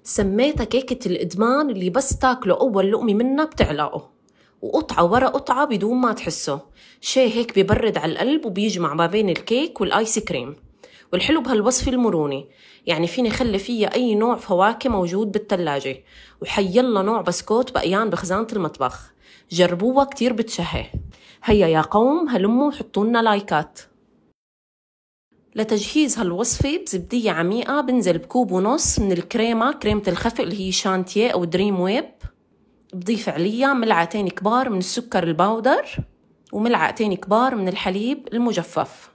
سميتها كيكة الإدمان اللي بس تاكلوا أول لقمة منها بتعلقوا، وقطعة ورا قطعة بدون ما تحسوا. شي هيك بيبرد على القلب وبيجمع ما بين الكيك والآيس كريم. والحلو بهالوصفة المرونة، يعني فيني خلي فيها أي نوع فواكه موجود بالتلاجة، وحيلا نوع بسكوت بقيان بخزانة المطبخ. جربوها كتير بتشهي. هيا يا قوم هلموا حطولنا لايكات. لتجهيز هالوصفة بزبدية عميقة بنزل بكوب ونص من الكريمة، كريمة الخفق اللي هي شانتيه أو دريم ويب. بضيف عليها ملعقتين كبار من السكر الباودر وملعقتين كبار من الحليب المجفف.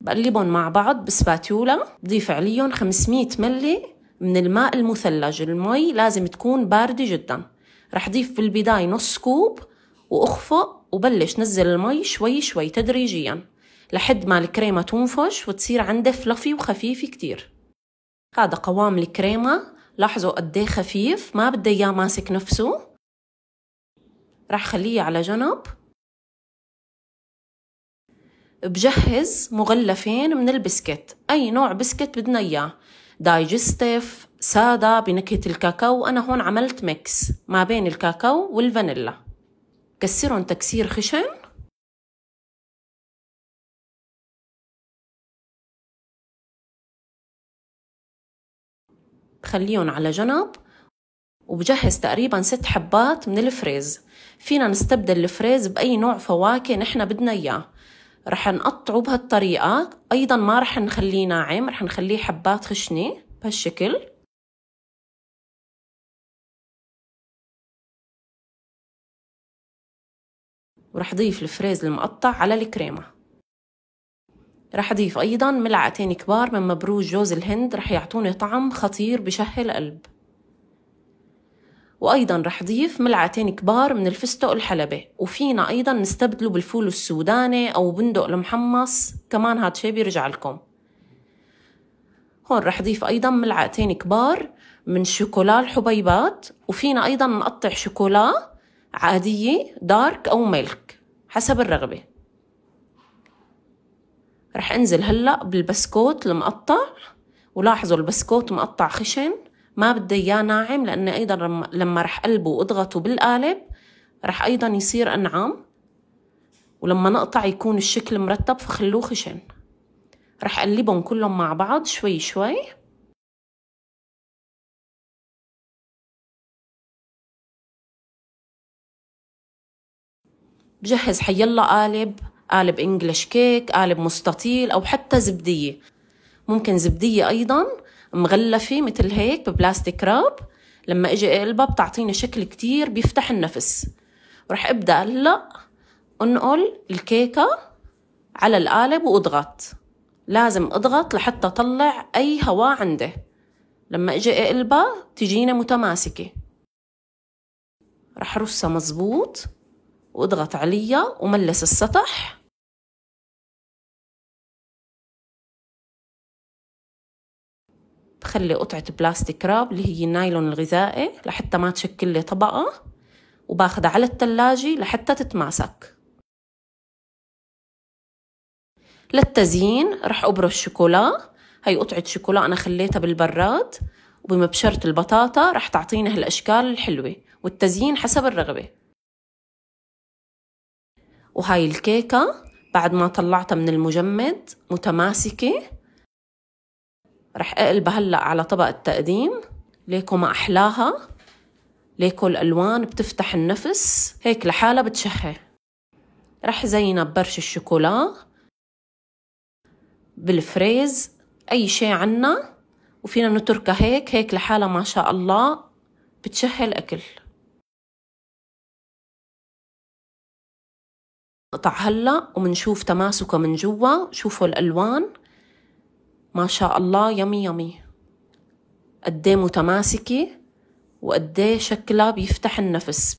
بقلبهم مع بعض بسباتيولا. بضيف عليهم 500 ملي من الماء المثلج. المي لازم تكون باردة جدا. رح ضيف بالبداية نص كوب وأخفق وبلش نزل المي شوي شوي تدريجيا لحد ما الكريمة تنفش وتصير عنده فلفي وخفيف كتير. هذا قوام الكريمة، لاحظوا قديه خفيف، ما بدي اياه ماسك نفسه. رح خليه على جنب. بجهز مغلفين من البسكت، أي نوع بسكت بدنا إياه، دايجستيف، سادة بنكهة الكاكاو. أنا هون عملت ميكس ما بين الكاكاو والفانيلا. كسرهم تكسير خشن. بخليهم على جنب. وبجهز تقريبا 6 حبات من الفريز. فينا نستبدل الفريز بأي نوع فواكه نحن بدنا إياه. رح نقطعه بهالطريقة. أيضا ما رح نخليه ناعم، رح نخليه حبات خشنة بهالشكل. ورح ضيف الفريز المقطع على الكريمة. رح أضيف أيضا ملعقتين كبار من مبروش جوز الهند، رح يعطوني طعم خطير بشهي القلب. وأيضا رح أضيف ملعقتين كبار من الفستق الحلبي، وفينا أيضا نستبدله بالفول السوداني أو بندق المحمص، كمان هاد شي بيرجع لكم. هون رح أضيف أيضا ملعقتين كبار من شوكولا الحبيبات، وفينا أيضا نقطع شوكولا عادية دارك أو ميلك حسب الرغبة. رح أنزل هلأ بالبسكوت المقطع، ولاحظوا البسكوت مقطع خشن، ما بدي إياه ناعم، لأن أيضا لما رح قلبه وأضغطه بالقالب رح أيضا يصير أنعم، ولما نقطع يكون الشكل مرتب، فخلوه خشن. رح أقلبهم كلهم مع بعض شوي شوي. بجهز حيلا قالب إنجليش كيك، قالب مستطيل، أو حتى زبدية. ممكن زبدية أيضا مغلفة مثل هيك ببلاستيك راب. لما اجي اقلبها بتعطيني شكل كتير بيفتح النفس. ورح ابدأ هلأ انقل الكيكة على القالب واضغط. لازم اضغط لحتى اطلع اي هواء عنده. لما اجي اقلبها تجينا متماسكة. رح رصها مزبوط واضغط عليها وملس السطح. بخلي قطعة بلاستيك راب اللي هي النايلون الغذائي لحتى ما تشكل لي طبقة، وباخدها على التلاجة لحتى تتماسك. للتزيين رح أبرش شوكولا. هاي قطعة شوكولا أنا خليتها بالبراد، وبمبشرة البطاطا رح تعطينا هالأشكال الحلوة، والتزيين حسب الرغبة. وهاي الكيكة بعد ما طلعتها من المجمد متماسكة. رح أقلبها هلأ على طبق التقديم. ليكو ما أحلاها، ليكو الألوان بتفتح النفس، هيك لحالها بتشهي. رح زينها ببرش الشوكولا بالفريز، أي شي عنا، وفينا نتركها هيك لحالها ما شاء الله بتشهي الأكل. نقطع هلأ ومنشوف تماسكه من جوا. شوفوا الألوان ما شاء الله، يمي يمي. قديه متماسكة وقديه شكلها بيفتح النفس.